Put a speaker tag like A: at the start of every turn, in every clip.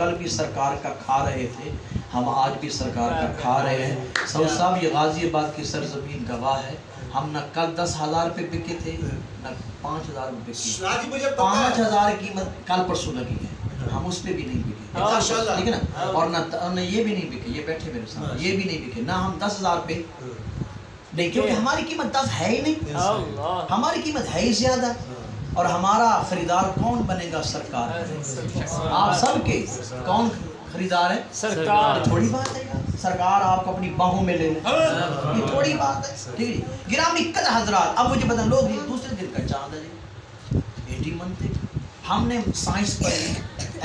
A: کل بھی سرکار کا کھا رہے تھے، ہم آج بھی سرکار کا کھا رہے ہیں۔ سعود صاحب یہ غازی آباد کی سرزمین گواہ ہے، ہم نہ کل 10,000 پہ بکے تھے نہ 5,000 پہ بکے، 5,000 قیمت کل پرسوں لگی ہے، ہم اس پہ بھی نہیں بکے، ٹھیک ہے نا، اور نہ یہ بھی نہیں بکے، یہ بیٹھے میرے سامنے، یہ بھی نہیں بکے، نہ ہم 10,000 پہ نہیں، کیونکہ ہماری قیمت 10 ہے ہی نہیں، ہماری قیمت ہے ہی زیادہ، اور ہمارا خریدار کون بنے گا؟ سرکار۔ آپ سب کے کون خریدار ہے؟ سرکار۔ تھوڑی بات ہے یار، سرکار آپ کو اپنی باہوں میں لے لیں، یہ تھوڑی بات ہے، ٹھیک ہے۔ گرامی قدر حضرات، اب مجھے بتا، لوگ یہ دوسرے دن کا چاند ہے جی، 80 منطق، ہم نے سائنس پڑھی،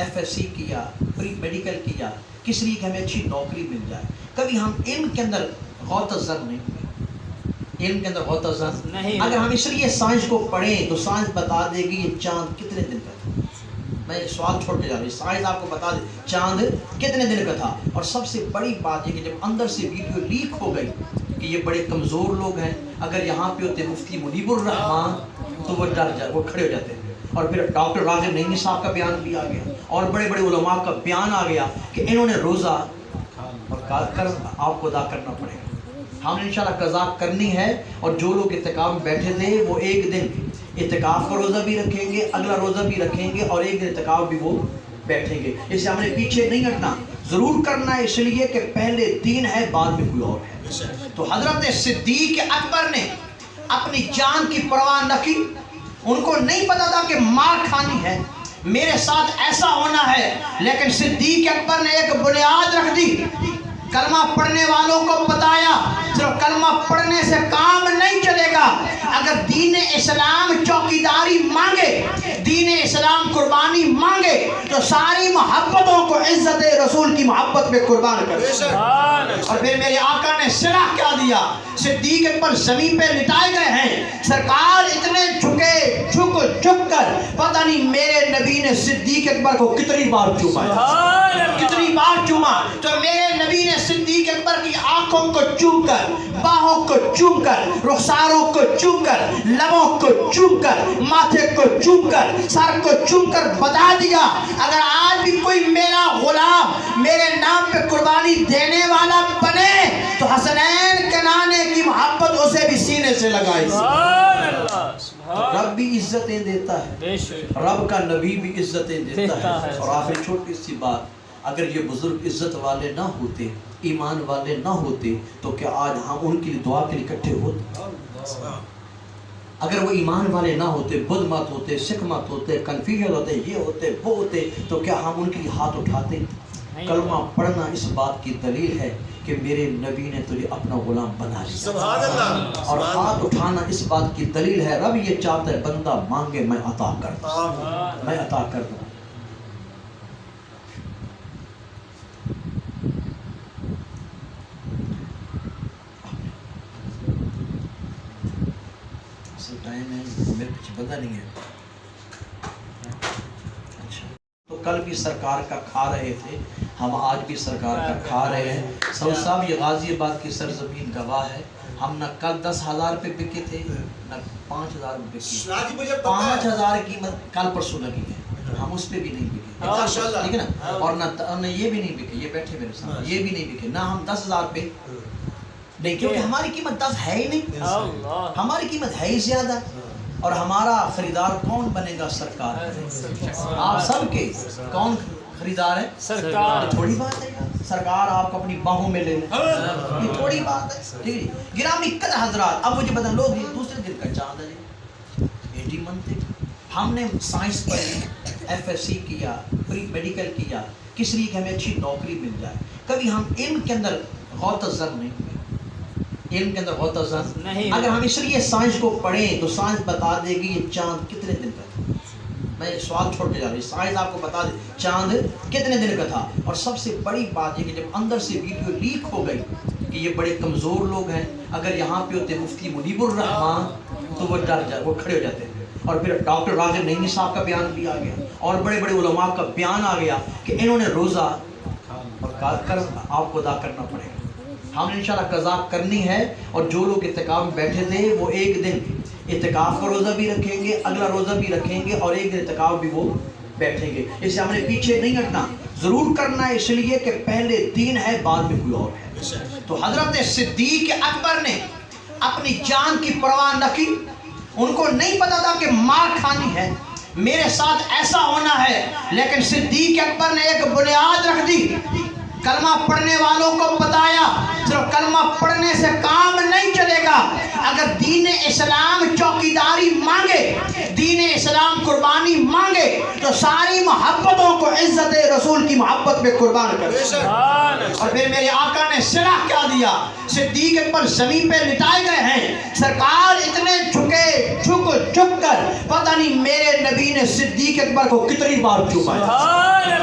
A: FSC کیا، پری میڈیکل کیا، کس لیے کہ ہمیں اچھی نوکری مل جائے، کبھی ہم علم کے اندر غوطہ زر نہیں ہوئے، علم کے اندر غوطہ زر نہیں، اگر ہم اس لیے سائنس کو پڑھیں تو سائنس بتا دے گی یہ چاند کتنے دن کا تھا، میں سوال چھوڑ کے جا رہا ہوں، سائنس آپ کو بتا دے چاند کتنے دن کا تھا، اور سب سے بڑی بات یہ کہ جب اندر سے ویڈیو لیک ہو گئی کہ یہ بڑے کمزور لوگ ہیں، اگر یہاں پہ ہوتے مفتی منیب الرحمان تو وہ ڈر جائے، وہ کھڑے ہو جاتے ہیں، اور پھر ڈاکٹر راغب نعیمی صاحب کا بیان بھی آ گیا، اور بڑے بڑے علماء کا بیان آ گیا کہ انہوں نے روزہ اور قرض آپ کو ادا کرنا پڑے گا، ہم نے انشاءاللہ قضا کرنی ہے، اور جو لوگ اعتکاف میں بیٹھے تھے وہ ایک دن اعتکاف کا روزہ بھی رکھیں گے، اگلا روزہ بھی رکھیں گے، اور ایک دن اعتکاف بھی وہ بیٹھیں گے، اسے ہم نے پیچھے نہیں ہٹنا، ضرور کرنا ہے، اس لیے کہ پہلے دین ہے بعد میں کوئی اور ہے۔ تو حضرت صدیق اکبر نے اپنی جان کی پرواہ نہ کی، ان کو نہیں پتا تھا کہ مار کھانی ہے، میرے ساتھ ایسا ہونا ہے، لیکن صدیق اکبر نے ایک بنیاد رکھ دی، کلمہ پڑھنے والوں کو بتایا صرف کلمہ پڑھنے سے کام نہیں چلے گا، اگر دین اسلام چوکیداری مانگے، دین اسلام قربانی مانگے تو ساری محبتوں کو عزت رسول کی محبت میں قربان کر، اور پھر میرے آقا نے صلاح کیا دیا، صدیق اکبر زمین پہ لٹائے گئے ہیں، سرکار اتنے جھکے جھک کر پتہ نہیں میرے نبی نے صدیق اکبر کو کتنی بار چوما، کتنی بار چوما، تو میرے نبی نے صدیق اکبر کی آنکھوں کو چوم کر، باہوں کو چوم کر، رخساروں کو چوم کر، لبوں کو چوم کر، ماتھے کو چوم کر، سر کو چوم کر بتا دیا اگر آج بھی کوئی میرا غلام میرے نام پہ قربانی دینے والا بنے تو حسنین کنانے کی محبت اسے بھی سینے سے لگائی۔ رب بھی عزتیں دیتا ہے، رب کا نبی بھی عزتیں دیتا ہے، اور آخر چھوٹی سی بات، اگر یہ بزرگ عزت والے نہ ہوتے، ایمان والے نہ ہوتے تو کیا آج ہم ان کی دعا کے لیے اکٹھے ہوتے؟ اگر وہ ایمان والے نہ ہوتے، بدھ مت ہوتے، سکھ مت ہوتے، کنفیوژن ہوتے، یہ ہوتے وہ ہوتے، تو کیا ہم ان کے لیے ہاتھ اٹھاتے؟ کلمہ پڑھنا اس بات کی دلیل ہے کہ میرے نبی نے تجھے اپنا غلام بنا لیا، سبحان اللہ، اور ہاتھ اٹھانا اس بات کی دلیل ہے رب یہ چاہتا ہے بندہ مانگے میں عطا کرتا ہوں، میں عطا کرتا ہوں۔ ٹائم ہے میرے کچھ بندہ نہیں ہے، اچھا تو کل بھی سرکار کا کھا رہے تھے، ہم آج بھی سرکار کا کھا رہے ہیں۔ سعود صاحب یہ غازی آباد کی سرزمین گواہ ہے، ہم نہ کل 10,000 پہ بکے تھے نہ 5,000 پہ بکے، 5,000 قیمت کل پرسوں لگی ہے، ہم اس پہ بھی نہیں بکے، ٹھیک ہے نا، اور نہ یہ بھی نہیں بکے، یہ بیٹھے میرے سامنے، یہ بھی نہیں بکے، نہ ہم 10,000 پہ نہیں، کیونکہ ہماری قیمت 10 ہے ہی نہیں، ہماری قیمت ہے ہی زیادہ، اور ہمارا خریدار کون بنے گا؟ سرکار۔ آپ سب کے کون خریدار ہے؟ سرکار۔ تھوڑی بات ہے یار، سرکار آپ کو اپنی باہوں میں لے لیں، یہ تھوڑی بات ہے، ٹھیک ہے۔ گرامی قدر حضرات، اب مجھے بتا، لوگ یہ دوسرے دن کا چاند ہے جی، 80 منطق، ہم نے سائنس پڑھی، FSC کیا، پری میڈیکل کیا، کس لیے کہ ہمیں اچھی نوکری مل جائے، کبھی ہم علم کے اندر غوطہ زر نہیں ہوئے، علم کے اندر غوطہ زر نہیں، اگر ہم اس لیے سائنس کو پڑھیں تو سائنس بتا دے گی یہ چاند کتنے دن کا تھا، میں سوال چھوڑ کے جا رہا ہوں، سائنس آپ کو بتا دے چاند کتنے دن کا تھا، اور سب سے بڑی بات یہ کہ جب اندر سے ویڈیو لیک ہو گئی کہ یہ بڑے کمزور لوگ ہیں، اگر یہاں پہ ہوتے مفتی منیب الرحمان تو وہ ڈر جائے، وہ کھڑے ہو جاتے ہیں، اور پھر ڈاکٹر راغب نعیمی صاحب کا بیان بھی آ گیا، اور بڑے بڑے علماء کا بیان آ گیا کہ انہوں نے روزہ اور قرض آپ کو ادا کرنا پڑے گا، ہم نے انشاءاللہ قضا کرنی ہے، اور جو لوگ اعتکاف میں بیٹھے تھے وہ ایک دن اعتکاف کا روزہ بھی رکھیں گے، اگلا روزہ بھی رکھیں گے، اور ایک دن اعتکاف بھی وہ بیٹھیں گے، اسے ہم نے پیچھے نہیں ہٹنا، ضرور کرنا اس لیے کہ پہلے دین ہے بعد میں کوئی اور ہے۔ تو حضرت صدیق اکبر نے اپنی جان کی پرواہ نہ کی، ان کو نہیں پتا تھا کہ مار کھانی ہے، میرے ساتھ ایسا ہونا ہے، لیکن صدیق اکبر نے ایک بنیاد رکھ دی، کلمہ پڑھنے والوں کو بتایا صرف کلمہ پڑھنے سے کام نہیں چلے گا، اگر دین اسلام چوکیداری مانگے، دین اسلام قربانی مانگے تو ساری محبتوں کو عزت رسول کی محبت میں قربان کر دے۔ اور پھر میرے آقا نے صلاح کیا دیا، صدیق اکبر زمین پہ لٹائے گئے ہیں، سرکار اتنے جھکے جھک کر پتہ نہیں میرے نبی نے صدیق اکبر کو کتنی بار چوما،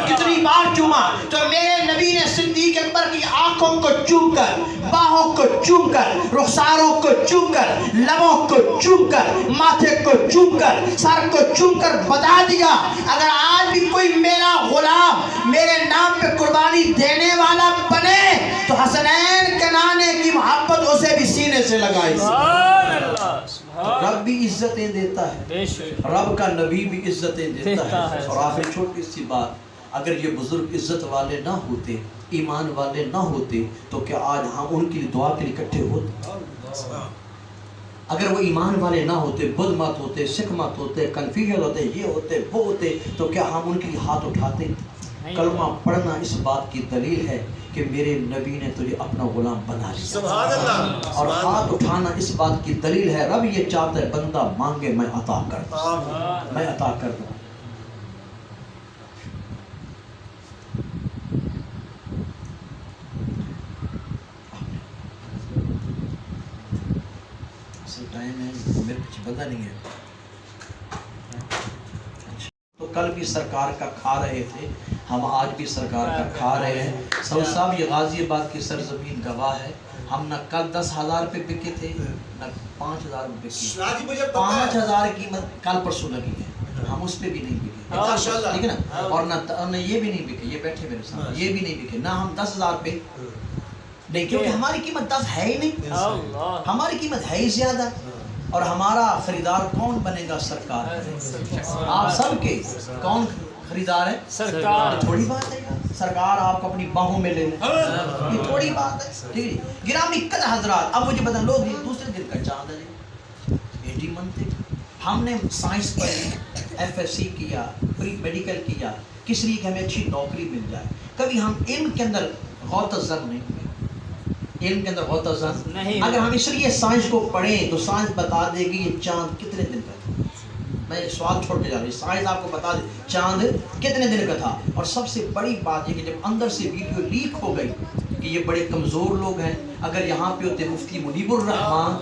A: کتنی بار چوما، تو میرے نبی نے صدیق اکبر کی آنکھوں کو چوم کر، باہوں کو چوم کر، رخساروں کو چوم کر، لبوں کو چوم کر، ماتھے کو چوم کر، سر کو چوم کر بتا دیا اگر آج بھی کوئی میرا غلام میرے نام پہ قربانی دینے والا بنے تو حسنین کنانے کی محبت اسے بھی سینے سے لگائی۔ رب بھی عزتیں دیتا ہے، رب کا نبی بھی عزتیں دیتا ہے۔ اور آخر چھوٹی سی بات، اگر یہ بزرگ عزت والے نہ ہوتے، ایمان والے نہ ہوتے تو کیا آج ہم ان کی دعا کے لیے اکٹھے ہوتے؟ اگر وہ ایمان والے نہ ہوتے، بدھ مت ہوتے، سکھ مت ہوتے، کنفیوژن ہوتے، یہ ہوتے وہ ہوتے، تو کیا ہم ان کے لیے ہاتھ اٹھاتے؟ کلمہ پڑھنا اس بات کی دلیل ہے کہ میرے نبی نے تجھے اپنا غلام بنا لیا، سبحان اللہ۔ اور ہاتھ اٹھانا اس بات کی دلیل ہے رب یہ چاہتا ہے بندہ مانگے میں عطا کر دوں، میں عطا کر دوں۔ ٹائم ہے میرے کچھ پتہ نہیں ہے۔ تو کل بھی سرکار کا کھا رہے تھے، ہم آج بھی سرکار کا کھا رہے ہیں۔ سعود صاحب یہ غازی آباد کی سرزمین گواہ ہے، ہم نہ کل 10,000 پہ بکے تھے نہ 5,000 پہ بکے، 5,000 قیمت کل پرسوں لگی ہے، ہم اس پہ بھی نہیں بکے، ٹھیک ہے نا؟ اور نہ یہ بھی نہیں بکے، یہ بیٹھے میرے ساتھ، یہ بھی نہیں بکے، نہ ہم 10,000 پہ نہیں، کیونکہ ہماری قیمت 10 ہے ہی نہیں، ہماری قیمت ہے ہی زیادہ، اور ہمارا خریدار کون بنے گا؟ سرکار۔ آپ سب کے کون خریدار ہے؟ سرکار۔ تھوڑی بات ہے سرکار آپ کو اپنی باہوں میں لے لیں، یہ تھوڑی بات ہے، ٹھیک ہے؟ گرامی قدر حضرات، اب مجھے بدل لو دوسرے دن کا چاند ہے، بیٹی منطق، ہم نے سائنس پڑھی، FSC کیا، پری میڈیکل کیا، کس لیے کہ ہمیں اچھی نوکری مل جائے، کبھی ہم علم کے اندر غوطہ زر نہیں ہوئے، علم کے اندر غوطہ زر نہیں۔ اگر ہم اس لیے سائنس کو پڑھیں تو سائنس بتا دے گی یہ چاند کتنے دن کا تھا، میں سوال چھوڑ کے جا رہی ہوں، سائنس آپ کو بتا دے چاند کتنے دن کا تھا۔ اور سب سے بڑی بات یہ کہ جب اندر سے ویڈیو لیک ہو گئی کہ یہ بڑے کمزور لوگ ہیں، اگر یہاں پہ ہوتے مفتی منیب الرحمان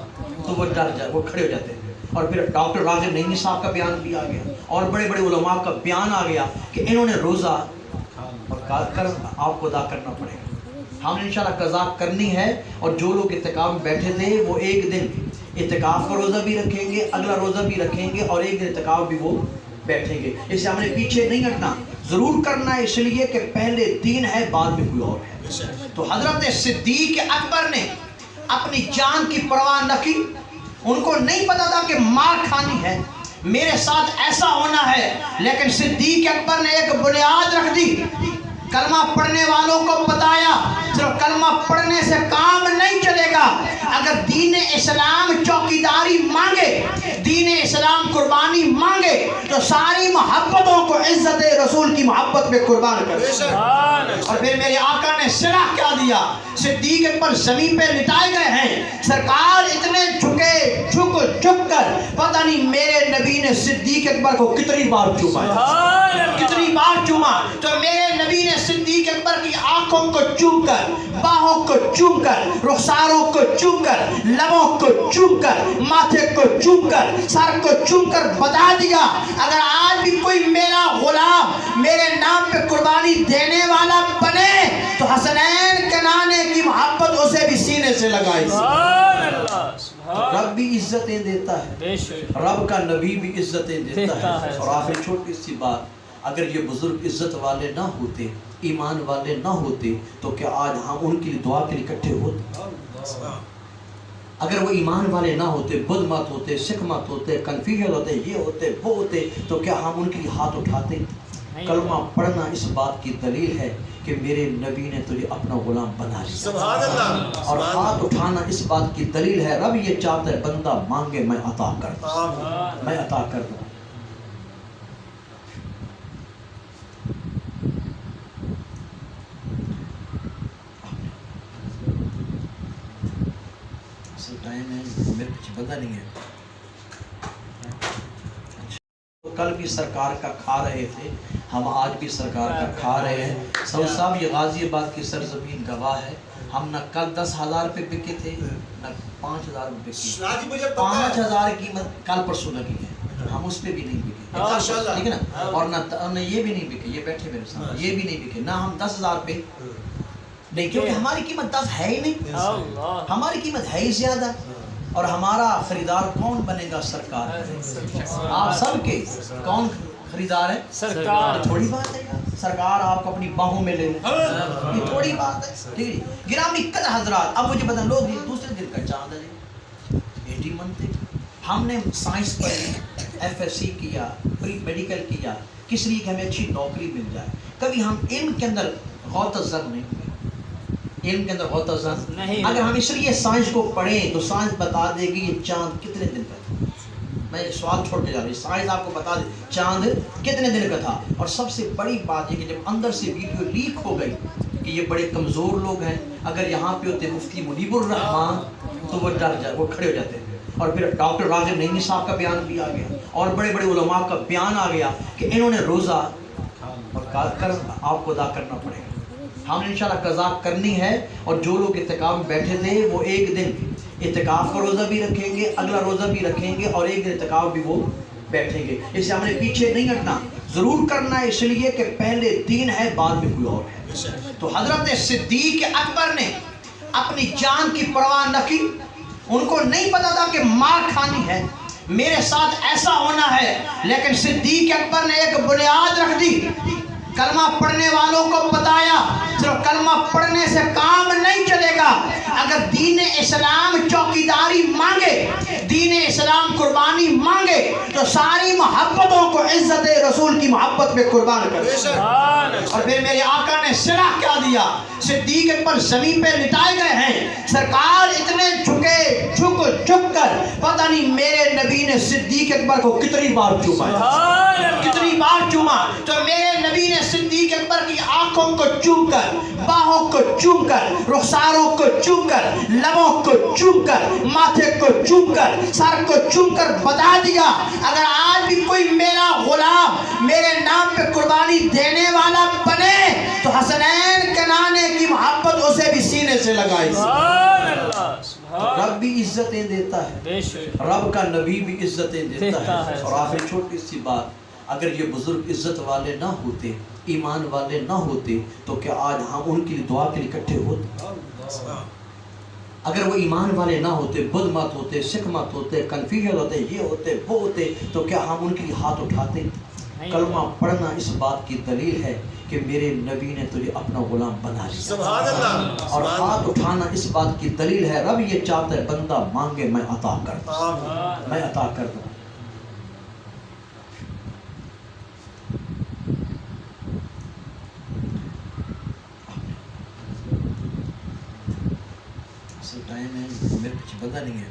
A: تو وہ ڈر جائے، وہ کھڑے ہو جاتے ہیں، اور پھر ڈاکٹر راغب نعیمی صاحب کا بیان بھی آ گیا، اور بڑے بڑے علماء کا بیان آ گیا کہ انہوں نے روزہ اور کر آپ کو ادا کرنا پڑے گا۔ ہم نے انشاءاللہ قضا کرنی ہے، اور جو لوگ اعتکاف میں بیٹھے تھے وہ ایک دن اعتکاف کا روزہ بھی رکھیں گے، اگلا روزہ بھی رکھیں گے، اور ایک دن اعتکاف بھی وہ بیٹھیں گے۔ اس سے ہم نے پیچھے نہیں ہٹنا، ضرور کرنا اس لیے کہ پہلے دین ہے بعد میں کوئی اور ہے۔ تو حضرت صدیق اکبر نے اپنی جان کی پرواہ نہ کی، ان کو نہیں پتا تھا کہ مار کھانی ہے، میرے ساتھ ایسا ہونا ہے، لیکن صدیق اکبر نے ایک بنیاد رکھ دی، کلمہ پڑھنے والوں کو بتایا صرف کلمہ پڑھنے سے کام نہیں چلے گا، اگر دین اسلام چوکیداری مانگے، دین اسلام قربانی مانگے تو ساری محبتوں کو عزت رسول کی محبت میں قربان کر دے۔ اور پھر میرے آقا نے صلاح کیا دیا، صدیق اکبر زمین پہ لٹائے گئے ہیں، سرکار اتنے جھکے جھک کر پتہ نہیں میرے نبی نے صدیق اکبر کو کتنی بار چوما، کتنی بار چوما، تو میرے نبی نے صدیق اکبر کی آنکھوں کو چوم کر، باہوں کو چوم کر، رخساروں کو چوم کر، لبوں کو چوم کر، ماتھے کو چوم کر، سر کو چوم کر بتا دیا اگر آج بھی کوئی میرا غلام میرے نام پہ قربانی دینے والا بنے تو حسنین کنانے کی محبت اسے بھی سینے سے لگائی۔ رب بھی عزتیں دیتا ہے، رب کا نبی بھی عزتیں دیتا ہے۔ اور آخر چھوٹی سی بات، اگر یہ بزرگ عزت والے نہ ہوتے، ایمان والے نہ ہوتے تو کیا آج ہم ان کی دعا کے لیے اکٹھے ہوتے؟ اگر وہ ایمان والے نہ ہوتے، بدھ مت ہوتے، سکھ مت ہوتے، کنفیوژن ہوتے، یہ ہوتے وہ ہوتے، تو کیا ہم ان کے لیے ہاتھ اٹھاتے؟ کلمہ پڑھنا اس بات کی دلیل ہے کہ میرے نبی نے تجھے اپنا غلام بنا لیا.
B: سبحان اللہ.
A: اور ہاتھ اٹھانا اس بات کی دلیل ہے رب یہ چاہتا ہے بندہ مانگے میں عطا کر دوں. میں عطا کر دوں. ٹائم ہے میرے پیچھے بندہ نہیں ہے. کل بھی سرکار کا کھا رہے تھے ہم آج بھی سرکار کا کھا رہے ہیں. سعود صاحب یہ غازی آباد کی سرزمین گواہ ہے. ہم نہ کل 10,000 پہ بکے تھے نہ 5,000 روپے کی. 5,000 قیمت کل پرسوں لگی ہے. ہم اس پہ بھی نہیں بکے ٹھیک ہے نا. اور نہ یہ بھی نہیں بکے. یہ بیٹھے میرے سامنے یہ بھی نہیں بکے. نہ ہم 10,000 پہ نہیں کیونکہ ہماری قیمت 10 ہے ہی نہیں. ہماری قیمت ہے ہی زیادہ. اور ہمارا خریدار کون بنے گا؟ سرکار. آپ سب کے کون خریدار ہے؟ سرکار. تھوڑی بات ہے یار سرکار آپ کو اپنی باہوں میں لے لیں. یہ تھوڑی بات ہے. ٹھیک ہے گرامی قدر حضرات. اب مجھے بتا لوگ دوسرے دن کا چاند ہے 80 منتھ. ہم نے سائنس پڑھی FSC کیا پری میڈیکل کیا کس لیے کہ ہمیں اچھی نوکری مل جائے. کبھی ہم علم کے اندر غوطہ زر نہیں ہوئے. علم کے اندر غوطہ زر نہیں. اگر ہم اس لیے سائنس کو پڑھیں تو سائنس بتا دے گی یہ چاند کتنے دن کا تھا. میں سوال چھوڑ کے جا رہا ہوں. سائنس آپ کو بتا دے چاند کتنے دن کا تھا. اور سب سے بڑی بات یہ کہ جب اندر سے ویڈیو لیک ہو گئی کہ یہ بڑے کمزور لوگ ہیں اگر یہاں پہ ہوتے مفتی منیب الرحمان تو وہ ڈر جائے وہ کھڑے ہو جاتے ہیں. اور پھر ڈاکٹر راغب نعیمی صاحب کا بیان بھی آ گیا اور بڑے بڑے علماء کا بیان آ گیا کہ انہوں نے روزہ اور کر آپ کو ادا کرنا پڑے گا. ہم نے انشاءاللہ قضا کرنی ہے. اور جو لوگ اعتکاف میں بیٹھے تھے وہ ایک دن اعتکاف کا روزہ بھی رکھیں گے اگلا روزہ بھی رکھیں گے اور ایک دن اعتکاف بھی وہ بیٹھیں گے. اس سے ہم نے پیچھے نہیں ہٹنا. ضرور کرنا ہے اس لیے کہ پہلے دین ہے بعد میں کوئی اور ہے. تو حضرت صدیق اکبر نے اپنی جان کی پرواہ نہ کی. ان کو نہیں پتا تھا کہ مار کھانی ہے میرے ساتھ ایسا ہونا ہے. لیکن صدیق اکبر نے ایک بنیاد رکھ دی. کلمہ پڑھنے والوں کو بتایا صرف کلمہ پڑھنے سے کام نہیں چلے گا. اگر دین اسلام چوکیداری مانگے دین اسلام قربانی مانگے تو ساری محبتوں کو عزت رسول کی محبت میں قربان کر. اور پھر میرے آقا نے صلاح کیا دیا. صدیق اکبر زمین پہ لٹائے گئے ہیں. سرکار اتنے جھک کر پتہ نہیں میرے نبی نے صدیق اکبر کو کتنی بار چوما کتنی بار چوما. تو میرے نبی نے صدیق اکبر کی آنکھوں کو چوم کر باہوں کو چوم کر رخساروں کو چوم کر لبوں کو چوم کر ماتھے کو چوم کر سر کو چوم کر بتا دیا اگر آج بھی کوئی میرا غلام میرے نام پہ قربانی دینے والا بنے تو حسنین کنانے کی محبت اسے بھی سینے سے لگائی. رب بھی عزتیں دیتا ہے رب کا نبی بھی عزتیں دیتا ہے. اور آخری چھوٹی سی بات اگر یہ بزرگ عزت والے نہ ہوتے ایمان والے نہ ہوتے تو کیا آج ہم ان کے لیے دعا کے لیے اکٹھے ہوتے؟ اگر وہ ایمان والے نہ ہوتے بدھ مت ہوتے سکھ مت ہوتے کنفیوژن ہوتے یہ ہوتے وہ ہوتے تو کیا ہم ان کے لیے ہاتھ اٹھاتے؟ کلمہ پڑھنا اس بات کی دلیل ہے کہ میرے نبی نے تجھے اپنا غلام بنا لیا.
B: سبحان اللہ.
A: اور ہاتھ اٹھانا اس بات کی دلیل ہے رب یہ چاہتا ہے بندہ مانگے میں عطا کر دوں. میں عطا کر دوں. ٹائم ہے میرے پیچھے بندہ نہیں ہے.